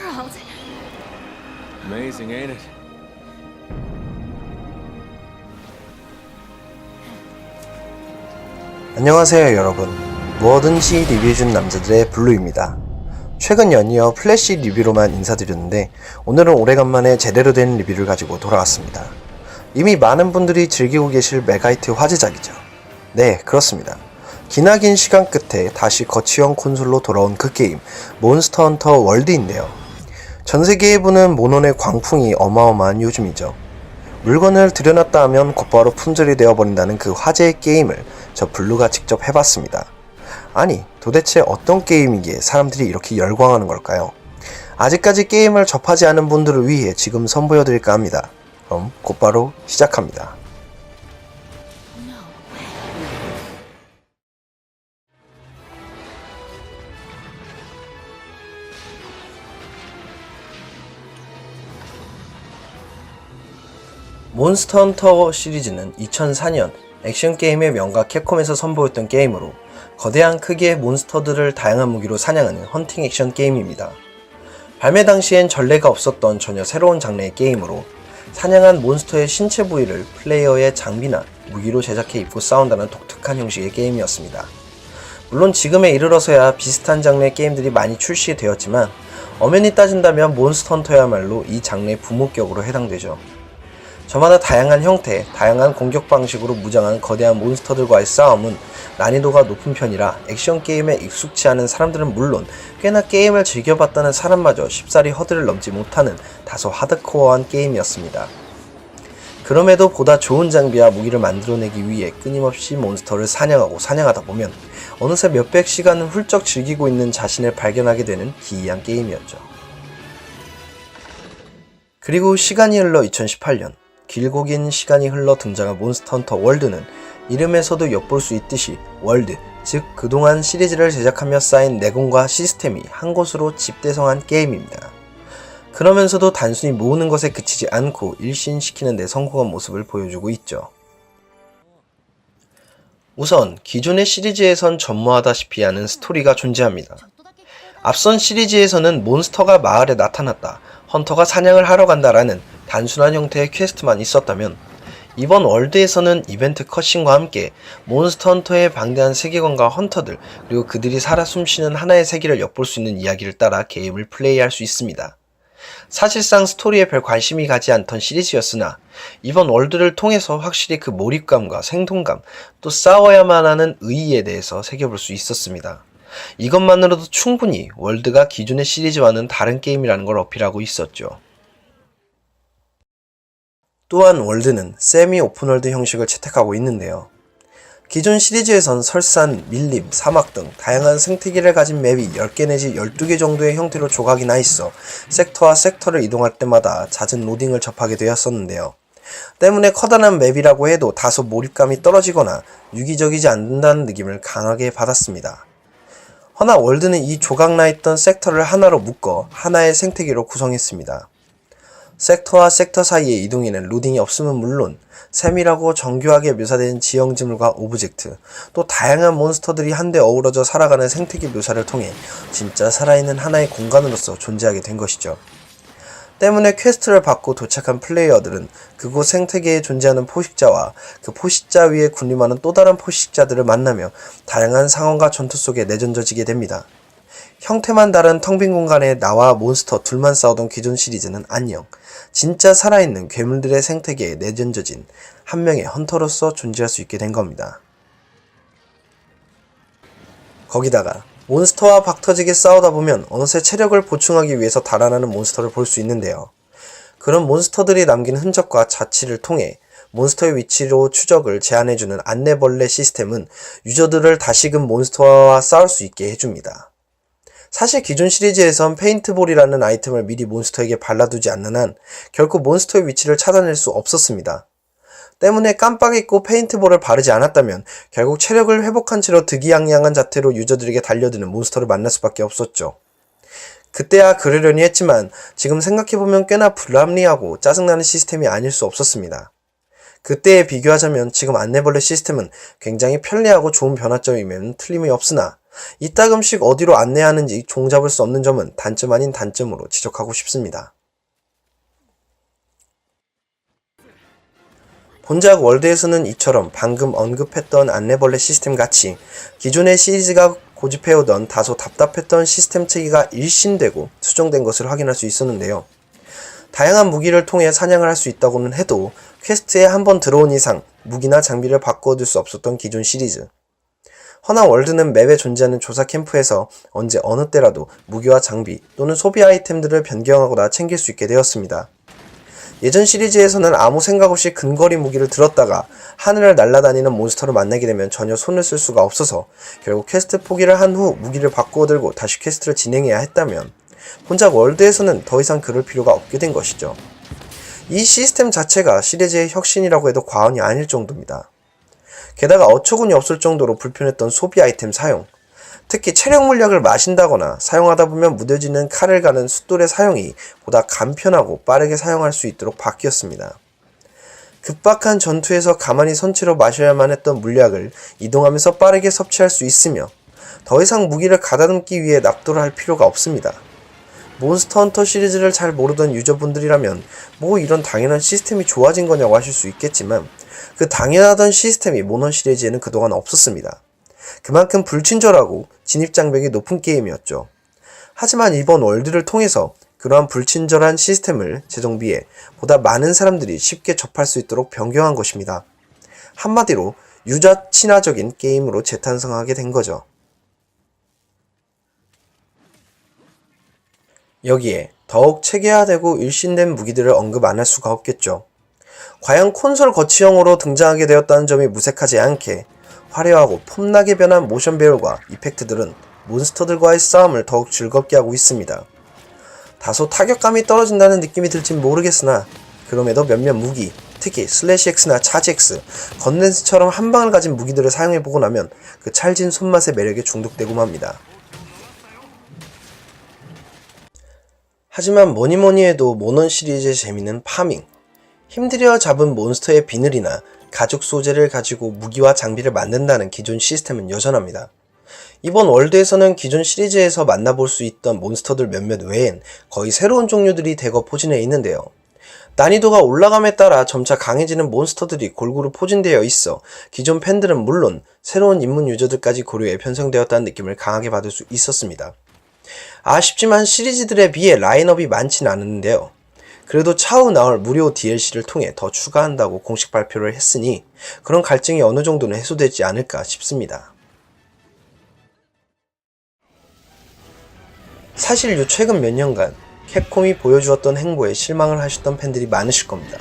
world. Amazing, ain't it? 안녕하세요 여러분, 뭐든지 리뷰해준 남자들의 블루입니다. 최근 연이어 플래시 리뷰로만 인사드렸는데 오늘은 오래간만에 제대로 된 리뷰를 가지고 돌아왔습니다. 이미 많은 분들이 즐기고 계실 메가히트 화제작이죠. 네, 그렇습니다. 기나긴 시간 끝에 다시 거치형 콘솔로 돌아온 그 게임 몬스터 헌터 월드인데요. 전세계에 부는 모논의 광풍이 어마어마한 요즘이죠. 물건을 들여놨다 하면 곧바로 품절이 되어버린다는 그 화제의 게임을 저 블루가 직접 해봤습니다. 아니, 도대체 어떤 게임이기에 사람들이 이렇게 열광하는 걸까요? 아직까지 게임을 접하지 않은 분들을 위해 지금 선보여드릴까 합니다. 그럼 곧바로 시작합니다. 몬스터 헌터 시리즈는 2004년 액션 게임의 명가 캡콤에서 선보였던 게임으로 거대한 크기의 몬스터들을 다양한 무기로 사냥하는 헌팅 액션 게임입니다. 발매 당시엔 전례가 없었던 전혀 새로운 장르의 게임으로 사냥한 몬스터의 신체 부위를 플레이어의 장비나 무기로 제작해 입고 싸운다는 독특한 형식의 게임이었습니다. 물론 지금에 이르러서야 비슷한 장르의 게임들이 많이 출시되었지만 엄연히 따진다면 몬스터 헌터야말로 이 장르의 부모격으로 해당되죠. 저마다 다양한 형태, 다양한 공격 방식으로 무장한 거대한 몬스터들과의 싸움은 난이도가 높은 편이라 액션 게임에 익숙치 않은 사람들은 물론 꽤나 게임을 즐겨봤다는 사람마저 쉽사리 허들을 넘지 못하는 다소 하드코어한 게임이었습니다. 그럼에도 보다 좋은 장비와 무기를 만들어내기 위해 끊임없이 몬스터를 사냥하다 보면 어느새 몇백 시간을 훌쩍 즐기고 있는 자신을 발견하게 되는 기이한 게임이었죠. 그리고 시간이 흘러 2018년 길고 긴 시간이 흘러 등장한 몬스터 헌터 월드는 이름에서도 엿볼 수 있듯이 월드, 즉 그동안 시리즈를 제작하며 쌓인 내공과 시스템이 한 곳으로 집대성한 게임입니다. 그러면서도 단순히 모으는 것에 그치지 않고 일신시키는 데 성공한 모습을 보여주고 있죠. 우선 기존의 시리즈에선 전무하다시피 하는 스토리가 존재합니다. 앞선 시리즈에서는 몬스터가 마을에 나타났다, 헌터가 사냥을 하러 간다라는 단순한 형태의 퀘스트만 있었다면 이번 월드에서는 이벤트 컷신과 함께 몬스터 헌터의 방대한 세계관과 헌터들 그리고 그들이 살아 숨쉬는 하나의 세계를 엿볼 수 있는 이야기를 따라 게임을 플레이할 수 있습니다. 사실상 스토리에 별 관심이 가지 않던 시리즈였으나 이번 월드를 통해서 확실히 그 몰입감과 생동감 또 싸워야만 하는 의의에 대해서 새겨볼 수 있었습니다. 이것만으로도 충분히 월드가 기존의 시리즈와는 다른 게임이라는 걸 어필하고 있었죠. 또한 월드는 세미 오픈월드 형식을 채택하고 있는데요. 기존 시리즈에선 설산, 밀림, 사막 등 다양한 생태계를 가진 맵이 10개 내지 12개 정도의 형태로 조각이 나 있어 섹터와 섹터를 이동할 때마다 잦은 로딩을 접하게 되었었는데요. 때문에 커다란 맵이라고 해도 다소 몰입감이 떨어지거나 유기적이지 않는다는 느낌을 강하게 받았습니다. 허나 월드는 이 조각 나 있던 섹터를 하나로 묶어 하나의 생태계로 구성했습니다. 섹터와 섹터 사이의 이동에는 로딩이 없음은 물론 세밀하고 정교하게 묘사된 지형지물과 오브젝트, 또 다양한 몬스터들이 한데 어우러져 살아가는 생태계 묘사를 통해 진짜 살아있는 하나의 공간으로서 존재하게 된 것이죠. 때문에 퀘스트를 받고 도착한 플레이어들은 그곳 생태계에 존재하는 포식자와 그 포식자 위에 군림하는 또 다른 포식자들을 만나며 다양한 상황과 전투 속에 내던져지게 됩니다. 형태만 다른 텅 빈 공간에 나와 몬스터 둘만 싸우던 기존 시리즈는 안녕, 진짜 살아있는 괴물들의 생태계에 내던져진 한 명의 헌터로서 존재할 수 있게 된 겁니다. 거기다가 몬스터와 박터지게 싸우다 보면 어느새 체력을 보충하기 위해서 달아나는 몬스터를 볼 수 있는데요. 그런 몬스터들이 남긴 흔적과 자취를 통해 몬스터의 위치로 추적을 제안해주는 안내벌레 시스템은 유저들을 다시금 몬스터와 싸울 수 있게 해줍니다. 사실 기존 시리즈에선 페인트볼이라는 아이템을 미리 몬스터에게 발라두지 않는 한 결코 몬스터의 위치를 찾아낼 수 없었습니다. 때문에 깜빡 잊고 페인트볼을 바르지 않았다면 결국 체력을 회복한 채로 득이양양한 자태로 유저들에게 달려드는 몬스터를 만날 수밖에 없었죠. 그때야 그러려니 했지만 지금 생각해보면 꽤나 불합리하고 짜증나는 시스템이 아닐 수 없었습니다. 그때에 비교하자면 지금 안내벌레 시스템은 굉장히 편리하고 좋은 변화점이면 틀림이 없으나 이따금씩 어디로 안내하는지 종잡을 수 없는 점은 단점 아닌 단점으로 지적하고 싶습니다. 본작 월드에서는 이처럼 방금 언급했던 안내벌레 시스템 같이 기존의 시리즈가 고집해오던 다소 답답했던 시스템 체계가 일신되고 수정된 것을 확인할 수 있었는데요. 다양한 무기를 통해 사냥을 할 수 있다고는 해도 퀘스트에 한번 들어온 이상 무기나 장비를 바꿔둘 수 없었던 기존 시리즈. 허나 월드는 맵에 존재하는 조사 캠프에서 언제 어느 때라도 무기와 장비 또는 소비 아이템들을 변경하거나 챙길 수 있게 되었습니다. 예전 시리즈에서는 아무 생각 없이 근거리 무기를 들었다가 하늘을 날아다니는 몬스터를 만나게 되면 전혀 손을 쓸 수가 없어서 결국 퀘스트 포기를 한 후 무기를 바꾸어 들고 다시 퀘스트를 진행해야 했다면 본작 월드에서는 더 이상 그럴 필요가 없게 된 것이죠. 이 시스템 자체가 시리즈의 혁신이라고 해도 과언이 아닐 정도입니다. 게다가 어처구니 없을 정도로 불편했던 소비 아이템 사용, 특히 체력 물약을 마신다거나 사용하다 보면 무뎌지는 칼을 가는 숫돌의 사용이 보다 간편하고 빠르게 사용할 수 있도록 바뀌었습니다. 급박한 전투에서 가만히 선체로 마셔야만 했던 물약을 이동하면서 빠르게 섭취할 수 있으며 더 이상 무기를 가다듬기 위해 납도를 할 필요가 없습니다. 몬스터 헌터 시리즈를 잘 모르던 유저분들이라면 뭐 이런 당연한 시스템이 좋아진 거냐고 하실 수 있겠지만 그 당연하던 시스템이 몬헌 시리즈에는 그동안 없었습니다. 그만큼 불친절하고 진입장벽이 높은 게임이었죠. 하지만 이번 월드를 통해서 그러한 불친절한 시스템을 재정비해 보다 많은 사람들이 쉽게 접할 수 있도록 변경한 것입니다. 한마디로 유저 친화적인 게임으로 재탄생하게 된 거죠. 여기에 더욱 체계화되고 일신된 무기들을 언급 안 할 수가 없겠죠. 과연 콘솔 거치형으로 등장하게 되었다는 점이 무색하지 않게 화려하고 폼나게 변한 모션 배열과 이펙트들은 몬스터들과의 싸움을 더욱 즐겁게 하고 있습니다. 다소 타격감이 떨어진다는 느낌이 들진 모르겠으나 그럼에도 몇몇 무기, 특히 슬래시 X나 차지 X, 건덴스처럼 한 방을 가진 무기들을 사용해보고 나면 그 찰진 손맛의 매력에 중독되고 맙니다. 하지만 뭐니뭐니 해도 몬헌 시리즈의 재미는 파밍. 힘들여 잡은 몬스터의 비늘이나 가죽 소재를 가지고 무기와 장비를 만든다는 기존 시스템은 여전합니다. 이번 월드에서는 기존 시리즈에서 만나볼 수 있던 몬스터들 몇몇 외엔 거의 새로운 종류들이 대거 포진해 있는데요. 난이도가 올라감에 따라 점차 강해지는 몬스터들이 골고루 포진되어 있어 기존 팬들은 물론 새로운 입문 유저들까지 고려해 편성되었다는 느낌을 강하게 받을 수 있었습니다. 아쉽지만 시리즈들에 비해 라인업이 많지는 않은데요. 그래도 차후 나올 무료 DLC를 통해 더 추가한다고 공식 발표를 했으니 그런 갈증이 어느 정도는 해소되지 않을까 싶습니다. 사실 요 최근 몇 년간 캡콤이 보여주었던 행보에 실망을 하셨던 팬들이 많으실 겁니다.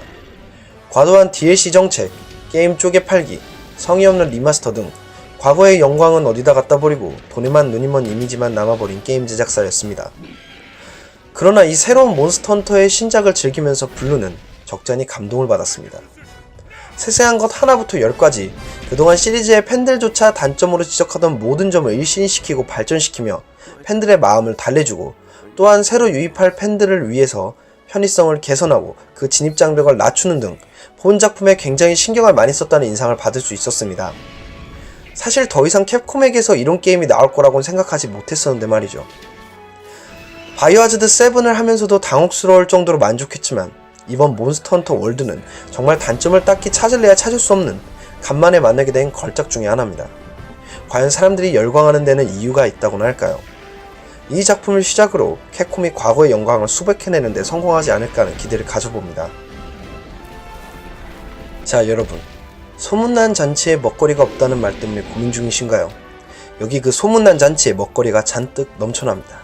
과도한 DLC 정책, 게임 쪼개 팔기, 성의 없는 리마스터 등 과거의 영광은 어디다 갖다 버리고 돈에만 눈이 먼 이미지만 남아버린 게임 제작사였습니다. 그러나 이 새로운 몬스터 헌터의 신작을 즐기면서 블루는 적잖이 감동을 받았습니다. 세세한 것 하나부터 10까지 그동안 시리즈의 팬들조차 단점으로 지적하던 모든 점을 일신시키고 발전시키며 팬들의 마음을 달래주고 또한 새로 유입할 팬들을 위해서 편의성을 개선하고 그 진입장벽을 낮추는 등 본 작품에 굉장히 신경을 많이 썼다는 인상을 받을 수 있었습니다. 사실 더 이상 캡콤에게서 이런 게임이 나올 거라고는 생각하지 못했었는데 말이죠. 바이오하자드 7을 하면서도 당혹스러울 정도로 만족했지만 이번 몬스터 헌터 월드는 정말 단점을 딱히 찾을래야 찾을 수 없는 간만에 만나게 된 걸작 중에 하나입니다. 과연 사람들이 열광하는 데는 이유가 있다고나 할까요? 이 작품을 시작으로 캡콤이 과거의 영광을 수백해내는 데 성공하지 않을까 하는 기대를 가져봅니다. 자 여러분, 소문난 잔치에 먹거리가 없다는 말 때문에 고민 중이신가요? 여기 그 소문난 잔치에 먹거리가 잔뜩 넘쳐납니다.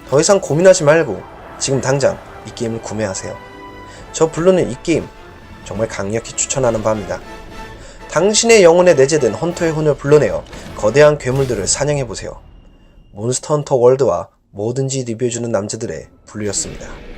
더 이상 고민하지 말고 지금 당장 이 게임을 구매하세요. 저 블루는 이 게임 정말 강력히 추천하는 바입니다. 당신의 영혼에 내재된 헌터의 혼을 불러내어 거대한 괴물들을 사냥해보세요. 몬스터 헌터 월드와 뭐든지 리뷰해주는 남자들의 블루였습니다.